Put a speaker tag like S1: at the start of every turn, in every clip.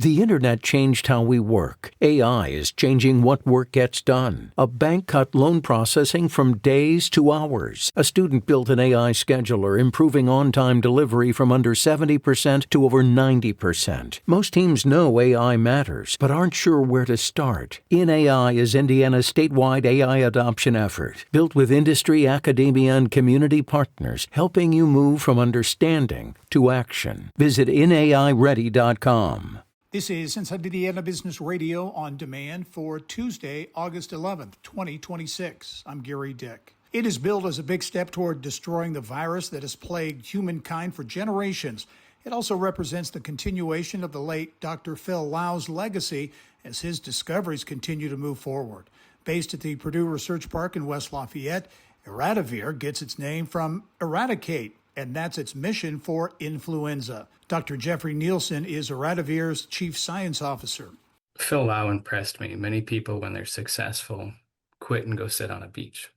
S1: The internet changed how we work. AI is changing what work gets done. A bank cut loan processing from days to hours. A student built an AI scheduler, improving on-time delivery from under 70% to over 90%. Most teams know AI matters, but aren't sure where to start. InAI is Indiana's statewide AI adoption effort, built with industry, academia, and community partners, helping you move from understanding to action. Visit inaiready.com.
S2: This is Inside Indiana Business Radio on demand for Tuesday, August 11th, 2026. I'm Gary Dick. It is billed as a big step toward destroying the virus that has plagued humankind for generations. It also represents the continuation of the late Dr. Phil Lau's legacy as his discoveries continue to move forward. Based at the Purdue Research Park in West Lafayette, Eradivir gets its name from eradicate, and that's its mission for influenza. Dr. Jeffrey Nielsen is Eradivir's chief science officer.
S3: Phil Lau impressed me. Many people, when they're successful, quit and go sit on a beach,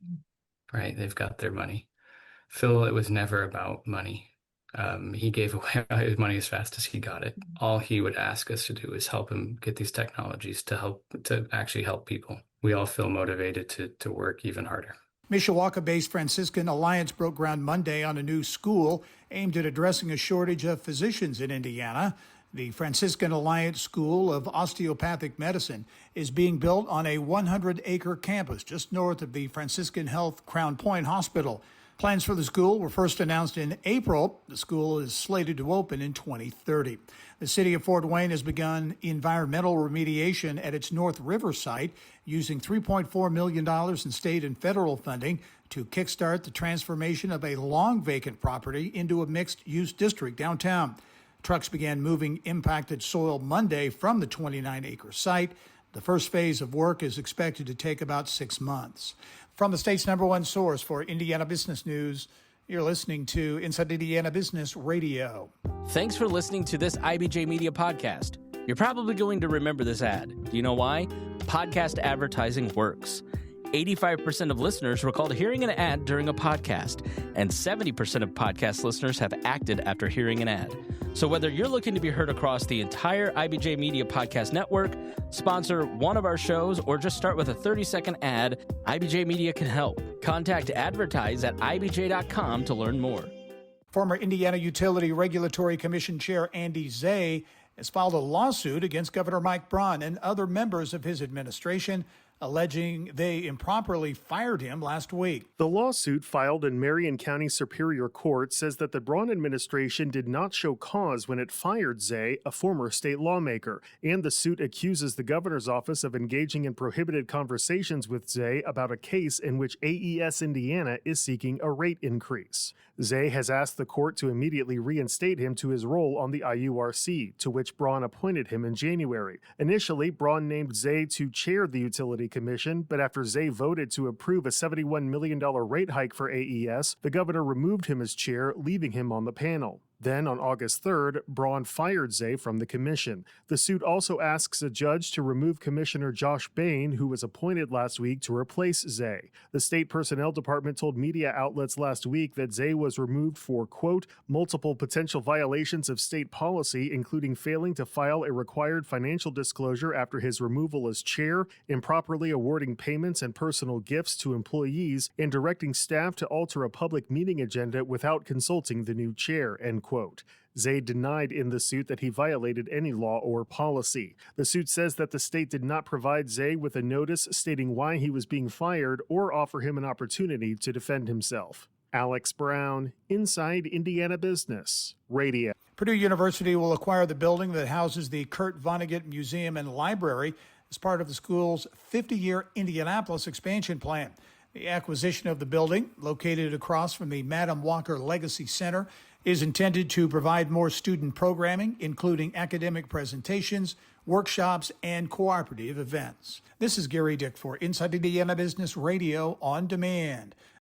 S3: right? They've got their money. Phil, it was never about money. He gave away his money as fast as he got it. All he would ask us to do is help him get these technologies to actually help people. We all feel motivated to work even harder.
S2: Mishawaka-based Franciscan Alliance broke ground Monday on a new school aimed at addressing a shortage of physicians in Indiana. The Franciscan Alliance School of Osteopathic Medicine is being built on a 100-acre campus just north of the Franciscan Health Crown Point Hospital. Plans for the school were first announced in April. The school is slated to open in 2030. The city of Fort Wayne has begun environmental remediation at its North River site, using $3.4 million in state and federal funding to kickstart the transformation of a long vacant property into a mixed-use district downtown. Trucks began moving impacted soil Monday from the 29-acre site. The first phase of work is expected to take about 6 months. From the state's #1 source for Indiana business news, you're listening to Inside Indiana Business Radio.
S4: Thanks for listening to this IBJ Media podcast. You're probably going to remember this ad. Do you know why? Podcast advertising works. 85% of listeners recalled hearing an ad during a podcast, and 70% of podcast listeners have acted after hearing an ad. So whether you're looking to be heard across the entire IBJ Media Podcast Network, sponsor one of our shows, or just start with a 30-second ad, IBJ Media can help. Contact advertise at ibj.com to learn more.
S2: Former Indiana Utility Regulatory Commission Chair Andy Zay has filed a lawsuit against Governor Mike Braun and other members of his administration, alleging they improperly fired him last week.
S5: The lawsuit filed in Marion County Superior Court says that the Braun administration did not show cause when it fired Zay, a former state lawmaker, and the suit accuses the governor's office of engaging in prohibited conversations with Zay about a case in which AES Indiana is seeking a rate increase. Zay has asked the court to immediately reinstate him to his role on the IURC, to which Braun appointed him in January. Initially, Braun named Zay to chair the Utility Commission, but after Zay voted to approve a $71 million rate hike for AES, the governor removed him as chair, leaving him on the panel. Then, on August 3rd, Braun fired Zay from the commission. The suit also asks a judge to remove Commissioner Josh Bain, who was appointed last week to replace Zay. The state personnel department told media outlets last week that Zay was removed for, quote, multiple potential violations of state policy, including failing to file a required financial disclosure after his removal as chair, improperly awarding payments and personal gifts to employees, and directing staff to alter a public meeting agenda without consulting the new chair, end quote. Zay denied in the suit that he violated any law or policy. The suit says that the state did not provide Zay with a notice stating why he was being fired or offer him an opportunity to defend himself. Alex Brown, Inside Indiana Business Radio.
S2: Purdue University will acquire the building that houses the Kurt Vonnegut Museum and Library as part of the school's 50-year Indianapolis expansion plan. The acquisition of the building, located across from the Madam Walker Legacy Center, is intended to provide more student programming, including academic presentations, workshops, and cooperative events. This is Gary Dick for Inside Indiana Business Radio on Demand.